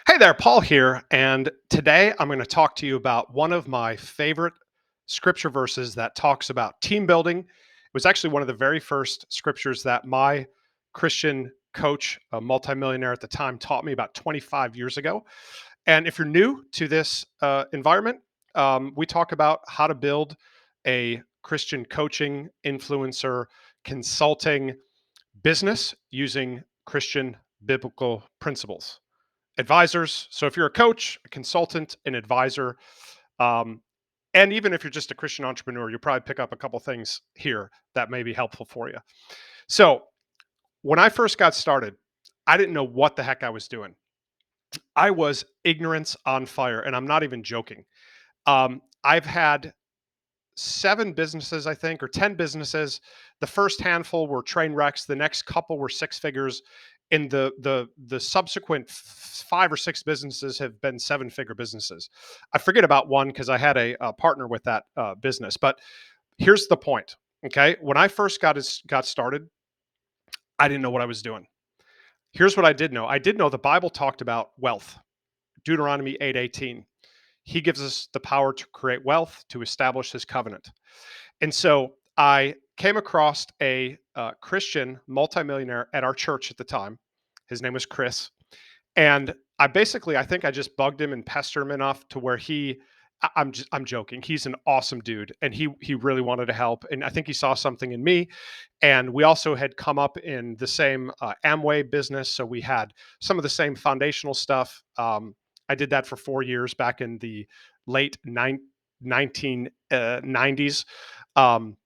Hey there, Paul here. And today I'm going to talk to you about one of my favorite scripture verses that talks about team building. It was actually one of the very first scriptures that my Christian coach, a multimillionaire at the time, taught me about 25 years ago. And if you're new to this environment, we talk about how to build a Christian coaching, influencer, consulting business using Christian biblical principles. Advisors. So if you're a coach, a consultant, an advisor, um, and even if you're just a Christian entrepreneur, you'll probably pick up a couple things here that may be helpful for you. So when I first got started, I didn't know what the heck I was doing. I was ignorance on fire, and I'm not even joking. I've had 7 businesses, I think, or 10 businesses. The first handful were train wrecks. The next couple were six figures. In the subsequent 5 or 6 businesses have been 7-figure businesses. I forget about one because I had a partner with that business. But here's the point. Okay, when I first got started, I didn't know what I was doing. Here's what I did know. I did know the Bible talked about wealth. Deuteronomy 8:18. He gives us the power to create wealth, to establish his covenant. And so I came across a Christian multimillionaire at our church at the time. His name was Chris. And I think I just bugged him and pestered him enough to where I'm joking. He's an awesome dude, and he really wanted to help. And I think he saw something in me. And we also had come up in the same Amway business, so we had some of the same foundational stuff. I did that for 4 years back in the late 1990s. Um,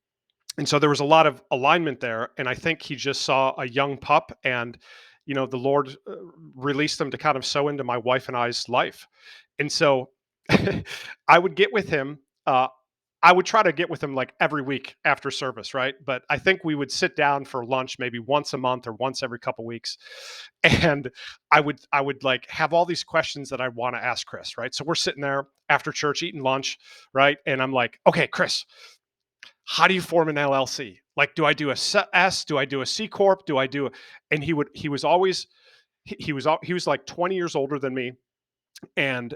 and so there was a lot of alignment there. And I think he just saw a young pup, and, the Lord released him to kind of sow into my wife and I's life. And so I would get with him. I would try to get with him like every week after service, right? But I think we would sit down for lunch maybe once a month or once every couple weeks, and I would like have all these questions that I want to ask Chris, right? So we're sitting there after church eating lunch, right? And I'm like, okay, Chris, how do you form an LLC? Like, do I do a S? Do I do a C corp? Do I do? And he was always he was like 20 years older than me, and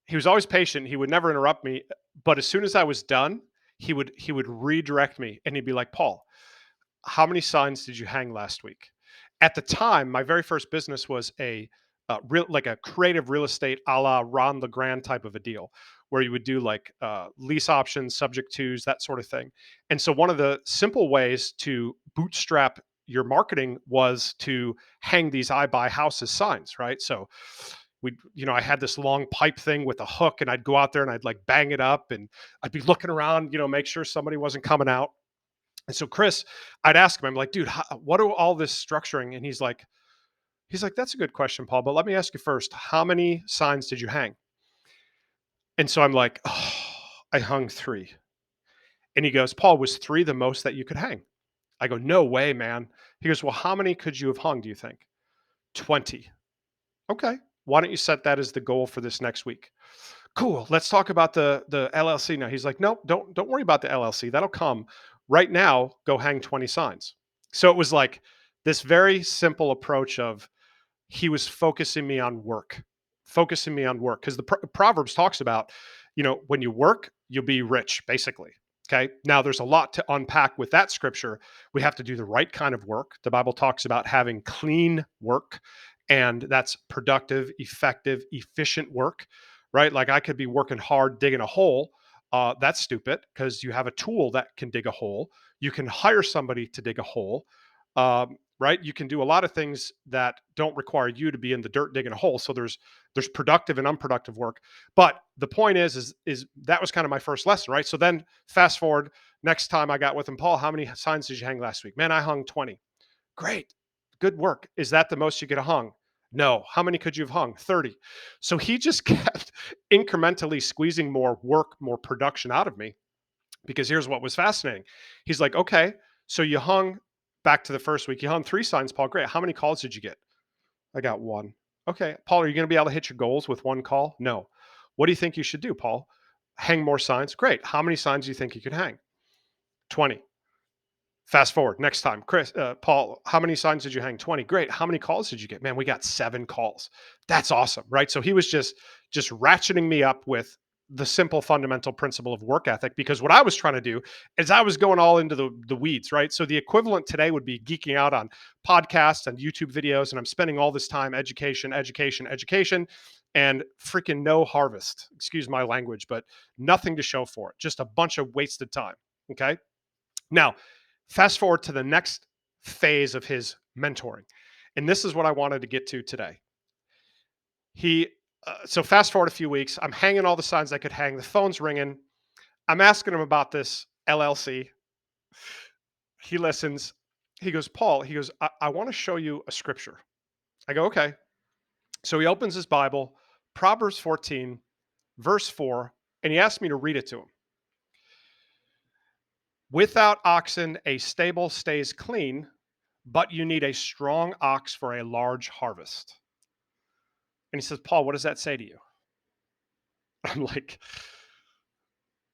he was always patient. He would never interrupt me, but as soon as I was done, he would redirect me, and he'd be like, "Paul, how many signs did you hang last week?" At the time, my very first business was like a creative real estate a la Ron LeGrand type of a deal, where you would do like lease options, subject tos, that sort of thing. And so one of the simple ways to bootstrap your marketing was to hang these "I buy houses" signs, right? So I had this long pipe thing with a hook, and I'd go out there and I'd like bang it up, and I'd be looking around, make sure somebody wasn't coming out. And so Chris, I'd ask him, I'm like, dude, what are all this structuring? And he's like, that's a good question, Paul. But let me ask you first, how many signs did you hang? And so I'm like, oh, I hung 3. And he goes, Paul, was 3 the most that you could hang? I go, no way, man. He goes, well, how many could you have hung, do you think? 20. Okay. Why don't you set that as the goal for this next week? Cool. Let's talk about the LLC now. He's like, nope, don't worry about the LLC. That'll come. Right now, go hang 20 signs. So it was like this very simple approach of he was focusing me on work. Because the Proverbs talks about, when you work, you'll be rich, basically. Okay. Now there's a lot to unpack with that scripture. We have to do the right kind of work. The Bible talks about having clean work, and that's productive, effective, efficient work, right? Like I could be working hard digging a hole. That's stupid because you have a tool that can dig a hole. You can hire somebody to dig a hole. Right? You can do a lot of things that don't require you to be in the dirt digging a hole. So there's productive and unproductive work. But the point is that was kind of my first lesson, right? So then fast forward, next time I got with him, Paul, how many signs did you hang last week? Man, I hung 20. Great. Good work. Is that the most you could have hung? No. How many could you have hung? 30. So he just kept incrementally squeezing more work, more production out of me, because here's what was fascinating. He's like, okay, so you hung, back to the first week, you hung 3 signs, Paul. Great. How many calls did you get? I got 1. Okay. Paul, are you going to be able to hit your goals with 1 call? No. What do you think you should do, Paul? Hang more signs. Great. How many signs do you think you could hang? 20. Fast forward next time, Chris, Paul, how many signs did you hang? 20. Great. How many calls did you get? Man, we got 7 calls. That's awesome, right? So he was just ratcheting me up with the simple fundamental principle of work ethic, because what I was trying to do is I was going all into the weeds, right? So the equivalent today would be geeking out on podcasts and YouTube videos, and I'm spending all this time education, education, education, and freaking no harvest. Excuse my language, but nothing to show for it. Just a bunch of wasted time. Okay. Now, fast forward to the next phase of his mentoring. And this is what I wanted to get to today. So fast forward a few weeks, I'm hanging all the signs I could hang. The phone's ringing. I'm asking him about this LLC. He listens. He goes, Paul, he goes, I want to show you a scripture. I go, okay. So he opens his Bible, Proverbs 14, verse 4, and he asked me to read it to him. Without oxen, a stable stays clean, but you need a strong ox for a large harvest. And he says, Paul, what does that say to you? I'm like,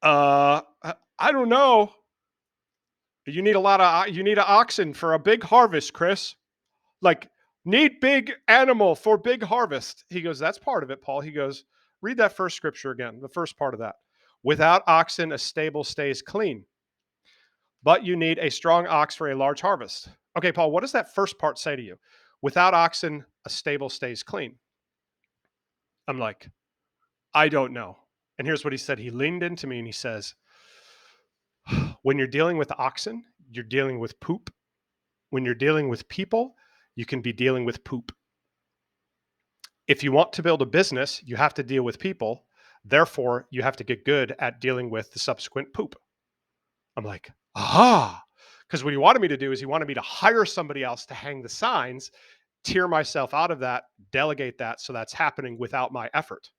I don't know. You need an oxen for a big harvest, Chris. Like, need big animal for big harvest. He goes, that's part of it, Paul. He goes, read that first scripture again, the first part of that. Without oxen, a stable stays clean, but you need a strong ox for a large harvest. Okay, Paul, what does that first part say to you? Without oxen, a stable stays clean. I'm like, I don't know. And here's what he said. He leaned into me and he says, when you're dealing with oxen, you're dealing with poop. When you're dealing with people, you can be dealing with poop. If you want to build a business, you have to deal with people. Therefore, you have to get good at dealing with the subsequent poop. I'm like, aha. Because what he wanted me to do is he wanted me to hire somebody else to hang the signs, tear myself out of that, delegate that. So that's happening without my effort.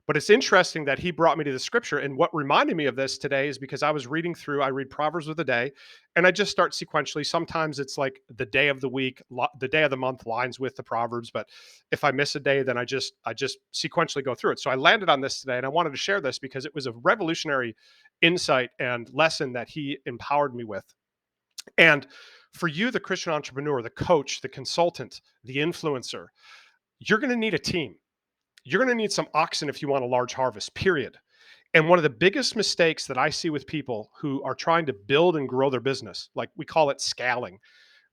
But it's interesting that he brought me to the scripture. And what reminded me of this today is because I was reading through, I read Proverbs of the day, and I just start sequentially. Sometimes it's like the day of the week, the day of the month lines with the Proverbs. But if I miss a day, then I just sequentially go through it. So I landed on this today, and I wanted to share this because it was a revolutionary insight and lesson that he empowered me with. And for you, the Christian entrepreneur, the coach, the consultant, the influencer, you're going to need a team. You're going to need some oxen if you want a large harvest, period. And one of the biggest mistakes that I see with people who are trying to build and grow their business, like we call it scaling.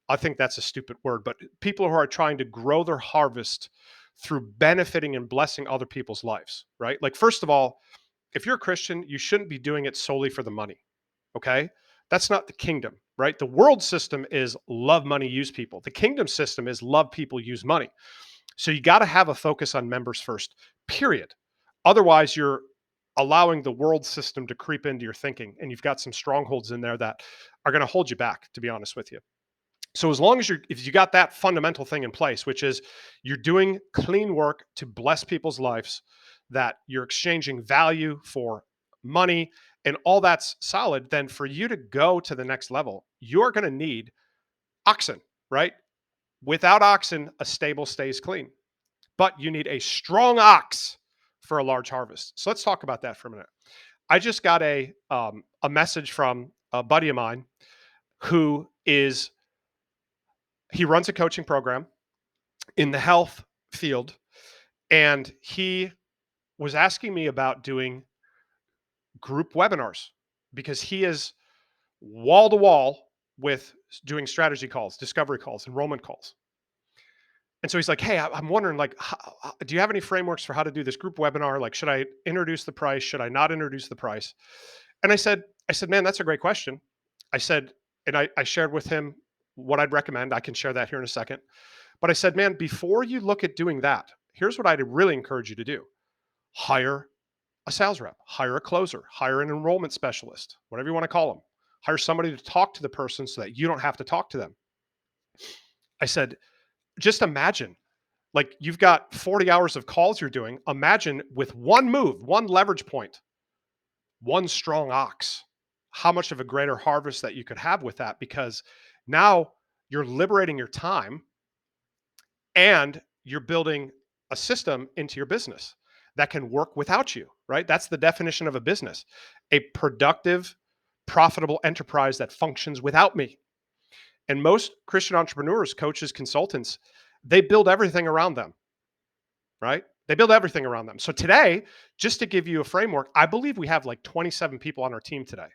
I think that's a stupid word, but people who are trying to grow their harvest through benefiting and blessing other people's lives, right? Like, first of all, if you're a Christian, you shouldn't be doing it solely for the money. Okay. That's not the kingdom, right? The world system is love money, use people. The kingdom system is love people, use money. So you got to have a focus on members first, period. Otherwise, you're allowing the world system to creep into your thinking, and you've got some strongholds in there that are going to hold you back, to be honest with you. So as long as if you got that fundamental thing in place, which is you're doing clean work to bless people's lives, that you're exchanging value for money, and all that's solid, then for you to go to the next level, you're going to need oxen, right? Without oxen, a stable stays clean, but you need a strong ox for a large harvest. So let's talk about that for a minute. I just got a message from a buddy of mine who is he runs a coaching program in the health field, and he was asking me about doing group webinars because he is wall to wall with doing strategy calls, discovery calls, enrollment calls. And so he's like, "Hey, I'm wondering, like, do you have any frameworks for how to do this group webinar? Like, should I introduce the price? Should I not introduce the price?" And I said, "Man, that's a great question." I said, and I shared with him what I'd recommend. I can share that here in a second. But I said, "Man, before you look at doing that, here's what I'd really encourage you to do: hire a sales rep, hire a closer, hire an enrollment specialist, whatever you want to call them. Hire somebody to talk to the person so that you don't have to talk to them." I said, "Just imagine." Like, you've got 40 hours of calls you're doing. Imagine with one move, one leverage point, one strong ox, how much of a greater harvest that you could have with that, because now you're liberating your time and you're building a system into your business that can work without you, right? That's the definition of a business: a productive, profitable enterprise that functions without me. And most Christian entrepreneurs, coaches, consultants, they build everything around them, right? They build everything around them. So today, just to give you a framework, I believe we have like 27 people on our team today.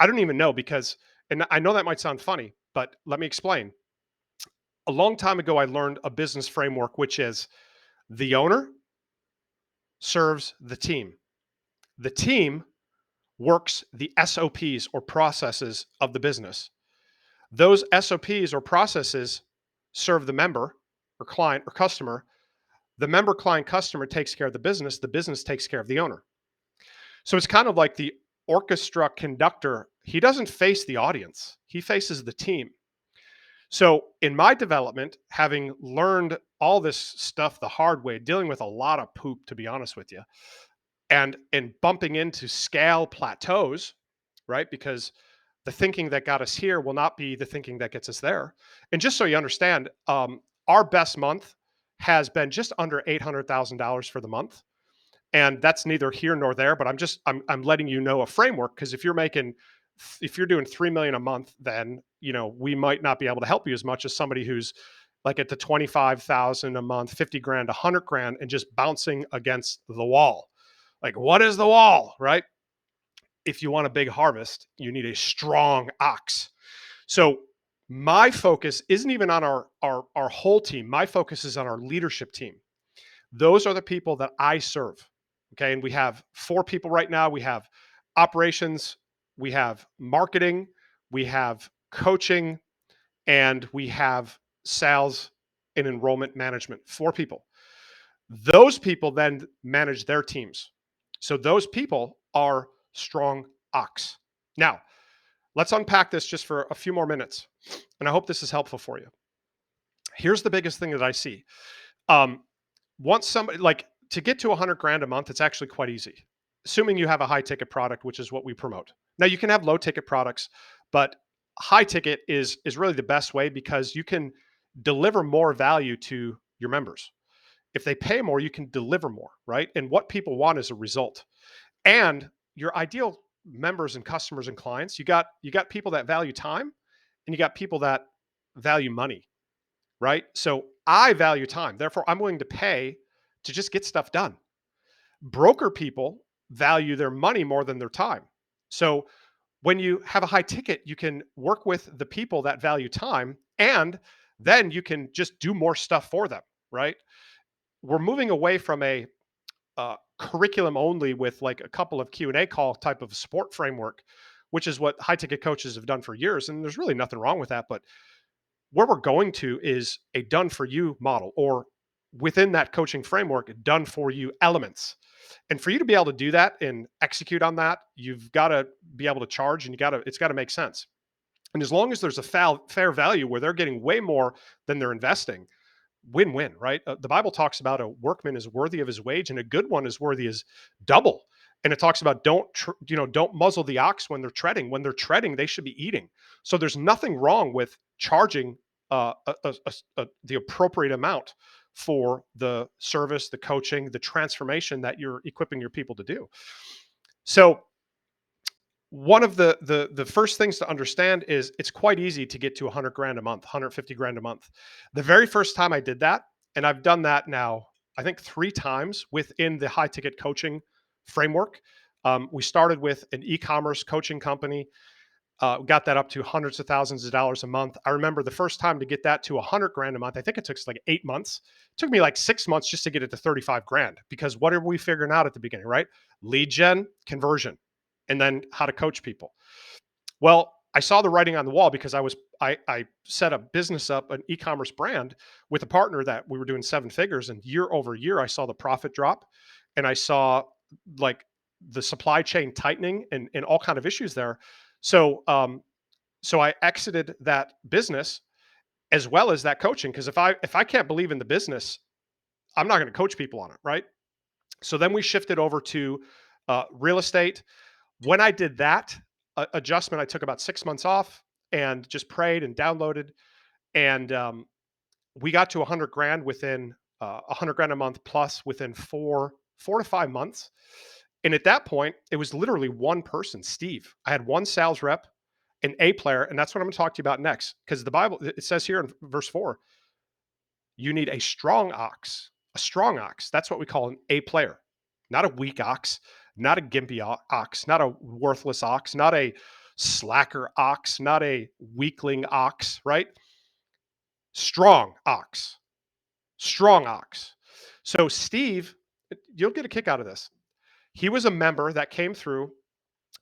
I don't even know because, and I know that might sound funny, but let me explain. A long time ago, I learned a business framework, which is the owner serves the team. The team works the SOPs or processes of the business. Those SOPs or processes serve the member or client or customer. The member, client, customer takes care of the business takes care of the owner. So it's kind of like the orchestra conductor. He doesn't face the audience, he faces the team. So in my development, having learned all this stuff the hard way, dealing with a lot of poop, to be honest with you, and bumping into scale plateaus, right? Because the thinking that got us here will not be the thinking that gets us there. And just so you understand, our best month has been just under $800,000 for the month, and that's neither here nor there. But I'm letting you know a framework, because if you're doing 3 million a month, then we might not be able to help you as much as somebody who's like at the 25,000 a month, 50 grand, 100 grand, and just bouncing against the wall. Like, what is the wall, right? If you want a big harvest, you need a strong ox. So my focus isn't even on our whole team. My focus is on our leadership team. Those are the people that I serve. Okay. And we have 4 people right now. We have operations, we have marketing, we have coaching, and we have sales and enrollment management. 4 people. Those people then manage their teams. So those people are strong ox. Now, let's unpack this just for a few more minutes. And I hope this is helpful for you. Here's the biggest thing that I see. Um, Once somebody, like, to get to 100 grand a month, it's actually quite easy, assuming you have a high ticket product, which is what we promote. Now, you can have low ticket products, but high ticket is really the best way, because you can deliver more value to your members. If they pay more, you can deliver more, right? And what people want is a result. And your ideal members and customers and clients, you got people that value time, and you got people that value money, right? So I value time. Therefore, I'm willing to pay to just get stuff done. Broker people value their money more than their time. So when you have a high ticket, you can work with the people that value time, and then you can just do more stuff for them, right? We're moving away from a curriculum only with like a couple of Q&A call type of support framework, which is what high ticket coaches have done for years. And there's really nothing wrong with that. But where we're going to is a done for you model, or within that coaching framework, done for you elements. And for you to be able to do that and execute on that, you've got to be able to charge, and it's got to make sense. And as long as there's a fair value where they're getting way more than they're investing, win-win, right? The Bible talks about a workman is worthy of his wage, and a good one is worthy as double. And it talks about don't muzzle the ox when they're treading. When they're treading, they should be eating. So there's nothing wrong with charging the appropriate amount for the service, the coaching, the transformation that you're equipping your people to do. So one of the first things to understand is it's quite easy to get to 100 grand a month, 150 grand a month. The very first time I did that, and I've done that now, I think 3 times within the high ticket coaching framework. We started with an e-commerce coaching company, got that up to hundreds of thousands of dollars a month. I remember the first time to get that to 100 grand a month, I think it took us like 8 months. It took me like 6 months just to get it to 35 grand, because what are we figuring out at the beginning, right? Lead gen, conversion, and then how to coach people. Well, I saw the writing on the wall, because I set a business up, an e-commerce brand, with a partner that we were doing 7 figures, and year over year I saw the profit drop, and I saw like the supply chain tightening and all kind of issues there. So so I exited that business as well as that coaching, because if I can't believe in the business, I'm not going to coach people on it, right? So then we shifted over to real estate. When I did that adjustment, I took about 6 months off and just prayed and downloaded, and we got to 100 grand within 100 grand a month plus within four to 5 months. And at that point, it was literally one person, Steve. I had one sales rep, an A player, and that's what I'm going to talk to you about next. Because the Bible, it says here in verse 4, you need a strong ox. A strong ox. That's what we call an A player, not a weak ox, not a gimpy ox, not a worthless ox, not a slacker ox, not a weakling ox, right? Strong ox. Strong ox. So Steve, you'll get a kick out of this. He was a member that came through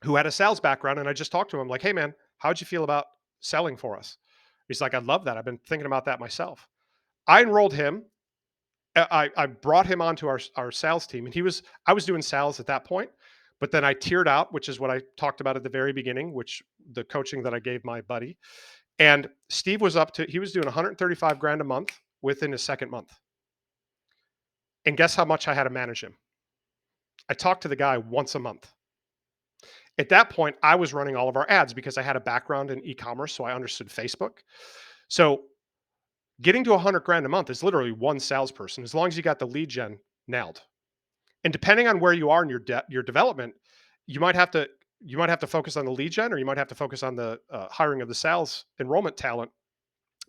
who had a sales background, and I just talked to him like, "Hey man, how'd you feel about selling for us?" He's like, "I love that. I've been thinking about that myself." I enrolled him. I brought him onto our sales team, and I was doing sales at that point, but then I tiered out, which is what I talked about at the very beginning, which the coaching that I gave my buddy. And Steve was he was doing 135 grand a month within his second month. And guess how much I had to manage him? I talked to the guy once a month. At that point, I was running all of our ads because I had a background in e-commerce, so I understood Facebook. So getting to 100 grand a month is literally one salesperson, as long as you got the lead gen nailed. And depending on where you are in your development, you might have to focus on the lead gen, or you might have to focus on the hiring of the sales enrollment talent,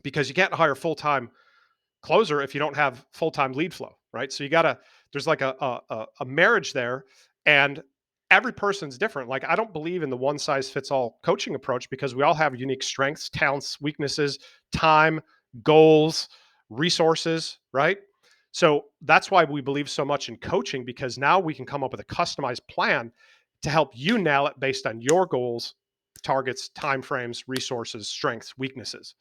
because you can't hire full time closer if you don't have full-time lead flow, right? So you gotta there's like a marriage there, and every person's different. Like, I don't believe in the one size fits all coaching approach, because we all have unique strengths, talents, weaknesses, time, goals, resources, right? So that's why we believe so much in coaching, because now we can come up with a customized plan to help you nail it based on your goals, targets, timeframes, resources, strengths, weaknesses.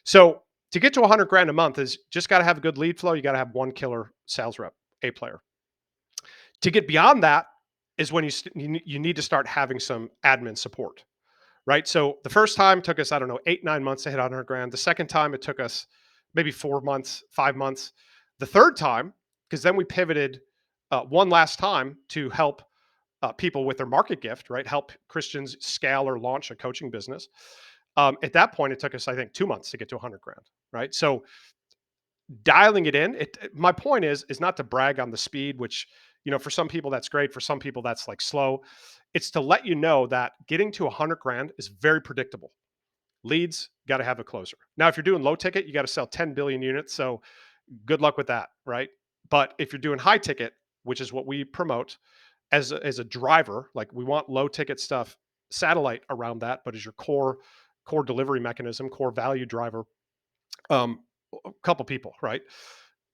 So to get to 100 grand a month is just got to have a good lead flow. You got to have one killer sales rep, A player. To get beyond that is when you need to start having some admin support, right? So the first time took us, I don't know, 8, 9 months to hit 100 grand. The second time it took us maybe 4 months, 5 months. The third time, because then we pivoted one last time to help people with their market gift, right? Help Christians scale or launch a coaching business. At that point, it took us, I think, 2 months to get to 100 grand, right? So dialing it in, my point is not to brag on the speed, which, for some people that's great, for some people that's like slow. It's to let you know that getting to 100 grand is very predictable. Leads, got to have a closer. Now if you're doing low ticket, you got to sell 10 billion units, so good luck with that, right? But if you're doing high ticket, which is what we promote as a driver, like, we want low ticket stuff, satellite around that, but as your core delivery mechanism, core value driver, um, a couple people, right?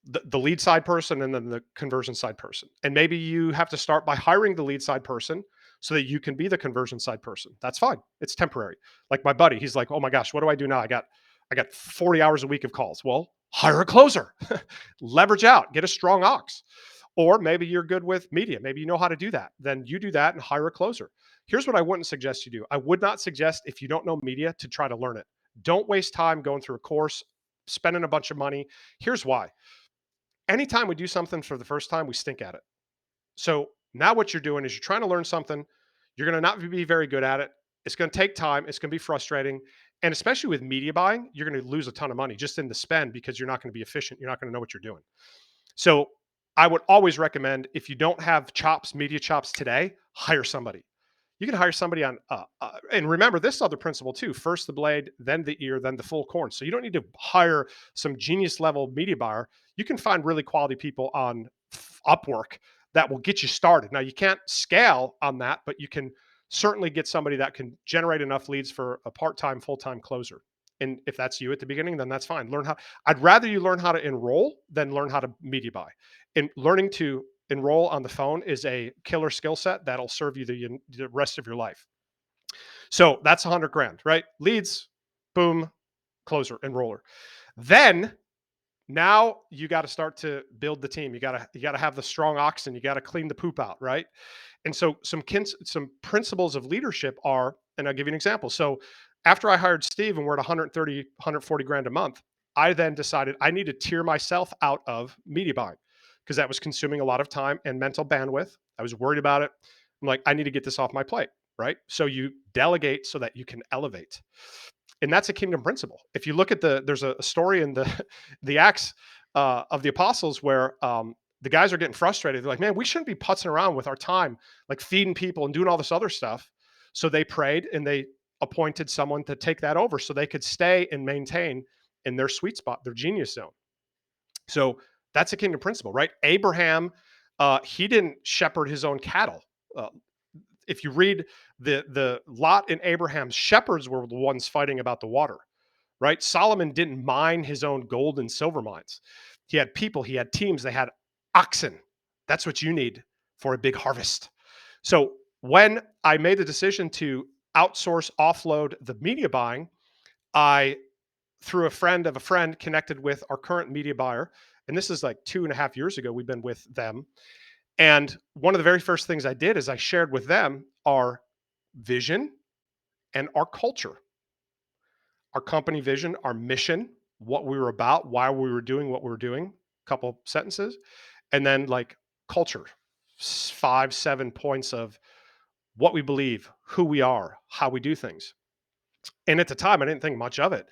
The lead side person, and then the conversion side person. And maybe you have to start by hiring the lead side person so that you can be the conversion side person. That's fine. It's temporary. Like my buddy, he's like, "Oh my gosh, what do I do now? I got 40 hours a week of calls." Well, hire a closer. Leverage out, get a strong ox. Or maybe you're good with media. Maybe you know how to do that. Then you do that and hire a closer. Here's what I wouldn't suggest you do. I would not suggest, if you don't know media, to try to learn it. Don't waste time going through a course, spending a bunch of money. Here's why. Anytime we do something for the first time, we stink at it. So now what you're doing is you're trying to learn something. You're going to not be very good at it. It's going to take time. It's going to be frustrating. And especially with media buying, you're going to lose a ton of money just in the spend, because you're not going to be efficient. You're not going to know what you're doing. So I would always recommend, if you don't have media chops today, hire somebody. You can hire somebody on, and remember this other principle too: first the blade, then the ear, then the full corn. So you don't need to hire some genius level media buyer. You can find really quality people on Upwork that will get you started. Now, you can't scale on that, but you can certainly get somebody that can generate enough leads for a part-time, full-time closer. And if that's you at the beginning, then that's fine. I'd rather you learn how to enroll than learn how to media buy. And learning to enroll on the phone is a killer skill set that'll serve you the rest of your life. So that's 100 grand, right? Leads, boom, closer, enroller. Then now you got to start to build the team. You got to have the strong oxen. You got to clean the poop out, right? And so some principles of leadership are, and I'll give you an example. So after I hired Steve and we're at 130, 140 grand a month, I then decided I need to tier myself out of media buying, because that was consuming a lot of time and mental bandwidth. I was worried about it. I'm like, I need to get this off my plate, right? So you delegate so that you can elevate. And that's a kingdom principle. If you look at there's a story in the Acts of the Apostles where the guys are getting frustrated. They're like, man, we shouldn't be putzing around with our time, like feeding people and doing all this other stuff. So they prayed and they appointed someone to take that over so they could stay and maintain in their sweet spot, their genius zone. So that's a kingdom principle, right? Abraham, he didn't shepherd his own cattle. Uh, if you read the Lot and Abraham's shepherds were the ones fighting about the water, right? Solomon didn't mine his own gold and silver mines. He had people, he had teams, they had oxen. That's what you need for a big harvest. So when I made the decision to outsource, offload the media buying, I, through a friend of a friend, connected with our current media buyer. And this is like 2.5 years ago, we've been with them. And one of the very first things I did is I shared with them our vision and our culture, our company vision, our mission, what we were about, why we were doing what we were doing, a couple sentences, and then like culture, 5, 7 points of what we believe, who we are, how we do things. And at the time, I didn't think much of it.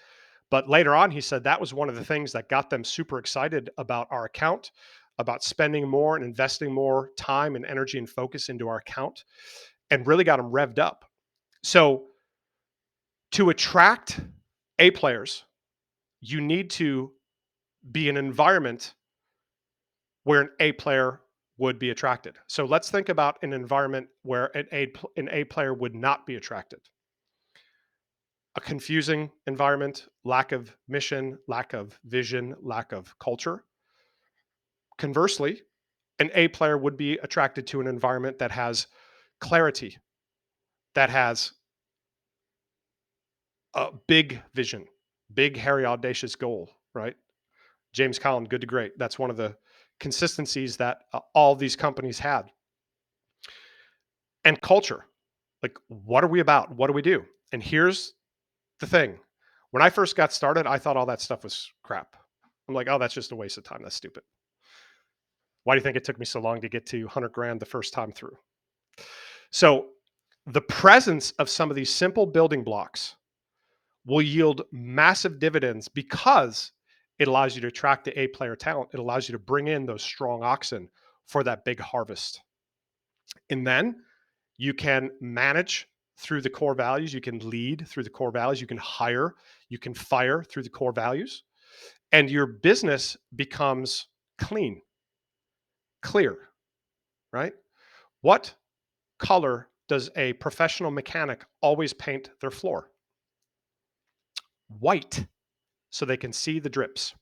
But later on, he said that was one of the things that got them super excited about our account, about spending more and investing more time and energy and focus into our account, and really got them revved up. So to attract A players, you need to be an environment where an A player would be attracted. So let's think about an environment where an A player would not be attracted. A confusing environment, lack of mission, lack of vision, lack of culture. Conversely, an A player would be attracted to an environment that has clarity, that has a big vision, big, hairy, audacious goal, right? James Collin, Good to Great. That's one of the consistencies that all these companies had. And culture, like, what are we about? What do we do? And here's the thing. When I first got started, I thought all that stuff was crap. I'm like, oh, that's just a waste of time. That's stupid. Why do you think it took me so long to get to 100 grand the first time through? So the presence of some of these simple building blocks will yield massive dividends because it allows you to attract the A player talent. It allows you to bring in those strong oxen for that big harvest. And then you can manage through the core values. You can lead through the core values. You can hire, you can fire through the core values. And your business becomes clean, clear, right? What color does a professional mechanic always paint their floor? White, so they can see the drips.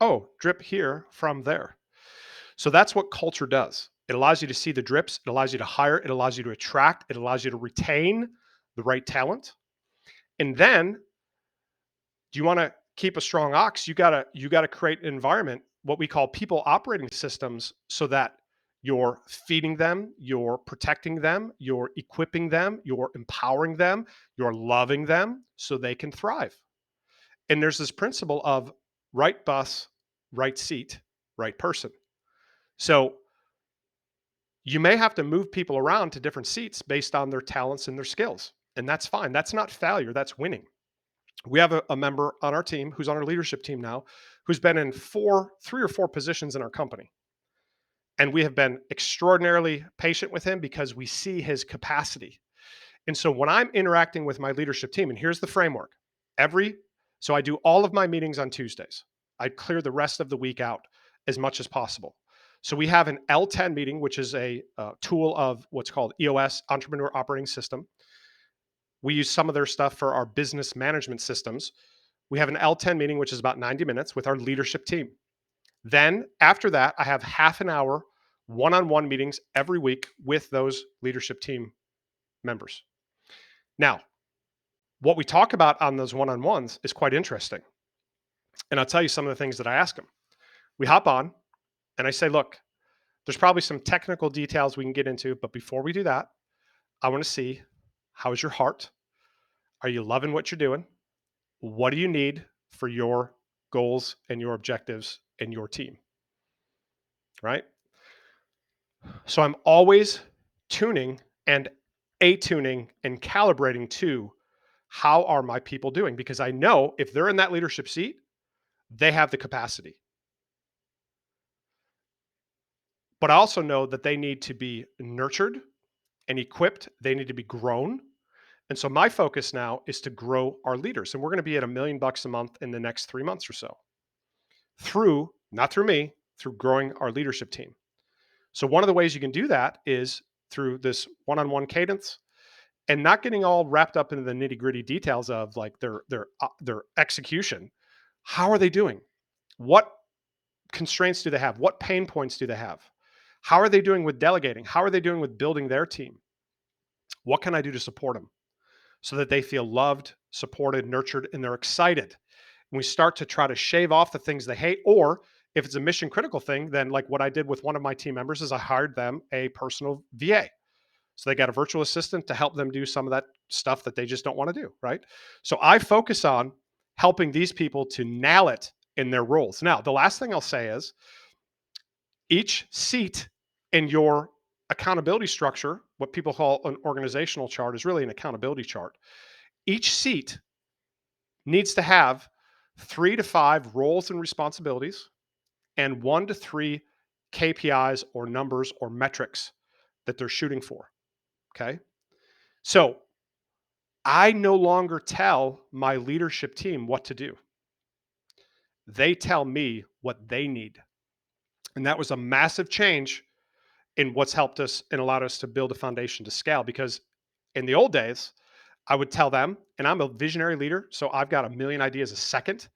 Oh, drip here from there. So that's what culture does. It allows you to see the drips, it allows you to hire, it allows you to attract, it allows you to retain the right talent. And then do you want to keep a strong ox? You got to create an environment, what we call people operating systems, so that you're feeding them, you're protecting them, you're equipping them, you're empowering them, you're loving them so they can thrive. And there's this principle of right bus, right seat, right person. So you may have to move people around to different seats based on their talents and their skills. And that's fine. That's not failure, that's winning. We have a member on our team who's on our leadership team now, who's been in 3 or 4 positions in our company. And we have been extraordinarily patient with him because we see his capacity. And so when I'm interacting with my leadership team, and here's the framework. every so I do all of my meetings on Tuesdays. I clear the rest of the week out as much as possible. So we have an L10 meeting, which is a tool of what's called EOS, Entrepreneur Operating System. We use some of their stuff for our business management systems. We have an L10 meeting, which is about 90 minutes with our leadership team. Then after that, I have half an hour one-on-one meetings every week with those leadership team members. Now, what we talk about on those one-on-ones is quite interesting. And I'll tell you some of the things that I ask them. We hop on and I say, look, there's probably some technical details we can get into, but before we do that, I want to see, how is your heart? Are you loving what you're doing? What do you need for your goals and your objectives and your team? Right? So I'm always tuning and attuning and calibrating to, how are my people doing? Because I know if they're in that leadership seat, they have the capacity. But I also know that they need to be nurtured and equipped. They need to be grown. And so my focus now is to grow our leaders. And we're going to be at $1 million a month in the next 3 months or so through, not through me, through growing our leadership team. So one of the ways you can do that is through this one-on-one cadence and not getting all wrapped up into the nitty-gritty details of like their execution. How are they doing? What constraints do they have? What pain points do they have? How are they doing with delegating? How are they doing with building their team? What can I do to support them so that they feel loved, supported, nurtured, and they're excited? And we start to try to shave off the things they hate, or if it's a mission critical thing, then like what I did with one of my team members is I hired them a personal VA. So they got a virtual assistant to help them do some of that stuff that they just don't want to do, right? So I focus on helping these people to nail it in their roles. Now, the last thing I'll say is each seat in your accountability structure, what people call an organizational chart, is really an accountability chart. Each seat needs to have 3 to 5 roles and responsibilities and 1 to 3 KPIs or numbers or metrics that they're shooting for. Okay. So I no longer tell my leadership team what to do. They tell me what they need. And that was a massive change in what's helped us and allowed us to build a foundation to scale. Because in the old days, I would tell them, and I'm a visionary leader, so I've got a million ideas a second.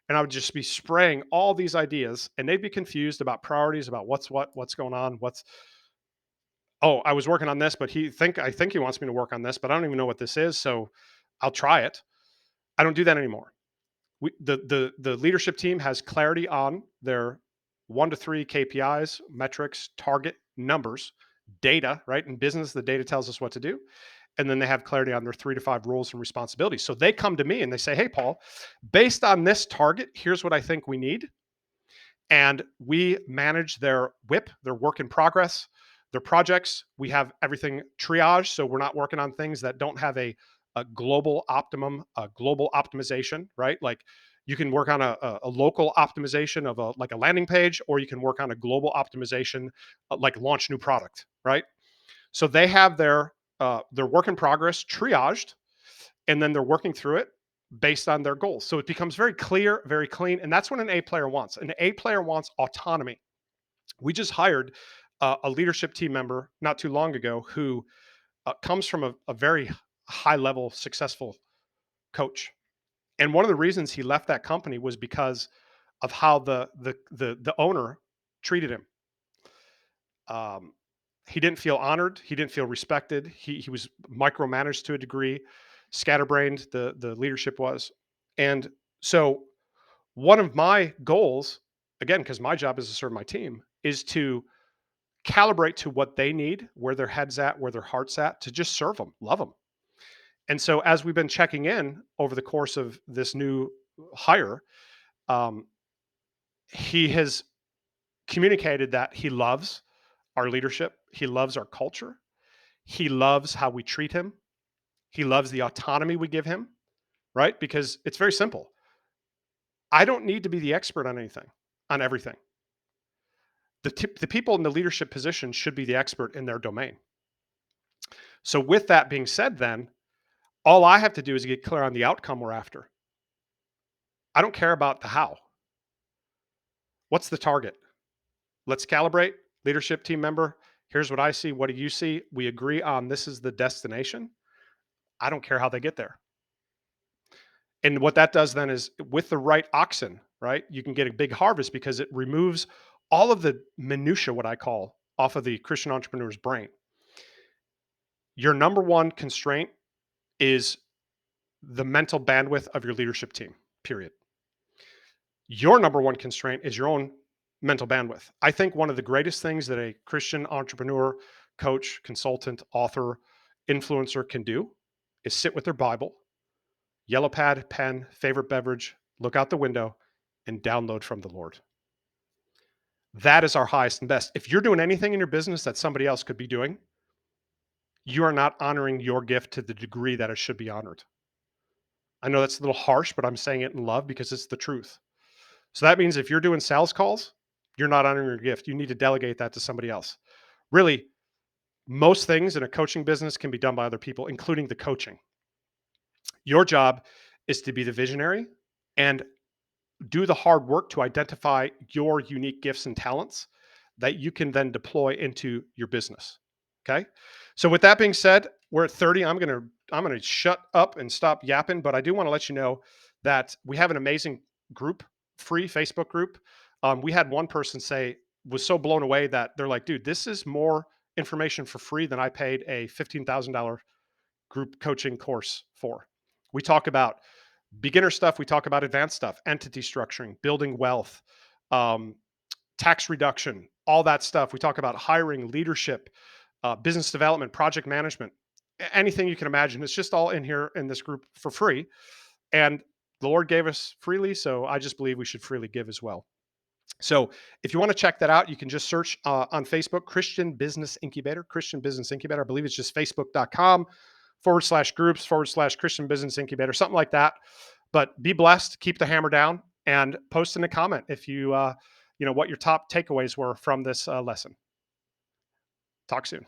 And I would just be spraying all these ideas, and they'd be confused about priorities, about what's going on, oh, I was working on this, but I think he wants me to work on this, but I don't even know what this is, so I'll try it. I don't do that anymore. The leadership team has clarity on their 1 to 3 KPIs, metrics, target numbers, data, right? In business, the data tells us what to do. And then they have clarity on their 3 to 5 roles and responsibilities. So they come to me and they say, hey, Paul, based on this target, here's what I think we need. And we manage their WIP, their work in progress, their projects. We have everything triaged. So we're not working on things that don't have a global optimum, a global optimization, right? Like you can work on a local optimization of like a landing page, or you can work on a global optimization, like launch new product, right? So they have their work in progress triaged, and then they're working through it based on their goals. So it becomes very clear, very clean, and that's what an A player wants. An A player wants autonomy. We just hired a leadership team member not too long ago who comes from a very high level successful coach, and one of the reasons he left that company was because of how the owner treated him. Um, he didn't feel honored. He didn't feel respected. He was micromanaged to a degree, scatterbrained. The leadership was, and so one of my goals, again, because my job is to serve my team, is to calibrate to what they need, where their heads at, where their heart's at, to just serve them, love them. And so as we've been checking in over the course of this new hire, um, he has communicated that he loves our leadership. He loves our culture. He loves how we treat him. He loves the autonomy we give him, right? Because it's very simple. I don't need to be the expert on anything, on everything. The people in the leadership position should be the expert in their domain. So, with that being said, then all I have to do is get clear on the outcome we're after. I don't care about the how. What's the target? Let's calibrate. Leadership team member, here's what I see. What do you see? We agree on this is the destination. I don't care how they get there. And what that does then is with the right oxen, right? You can get a big harvest because it removes all of the minutia, what I call, off of the Christian entrepreneur's brain. Your number one constraint is the mental bandwidth of your leadership team, period. Your number one constraint is your own mental bandwidth. I think one of the greatest things that a Christian entrepreneur, coach, consultant, author, influencer can do is sit with their Bible, yellow pad, pen, favorite beverage, look out the window, and download from the Lord. That is our highest and best. If you're doing anything in your business that somebody else could be doing, you are not honoring your gift to the degree that it should be honored. I know that's a little harsh, but I'm saying it in love because it's the truth. So that means if you're doing sales calls, You're not honoring your gift. You need to delegate that to somebody else. Really, most things in a coaching business can be done by other people, including the coaching. Your job is to be the visionary and do the hard work to identify your unique gifts and talents that you can then deploy into your business. Okay. So with that being said, we're at 30. I'm gonna shut up and stop yapping, but I do want to let you know that we have an amazing group, free Facebook group. We had one person say was so blown away that they're like, dude, this is more information for free than I paid a $15,000 group coaching course for. We talk about beginner stuff, we talk about advanced stuff, entity structuring, building wealth, um, tax reduction, all that stuff. We talk about hiring, leadership, business development, project management, anything you can imagine. It's just all in here in this group for free. And the Lord gave us freely, so I just believe we should freely give as well. So if you want to check that out, you can just search on Facebook, Christian Business Incubator, Christian Business Incubator. I believe it's just facebook.com/groups /Christian Business Incubator, something like that. But be blessed, keep the hammer down, and post in a comment if you, what your top takeaways were from this lesson. Talk soon.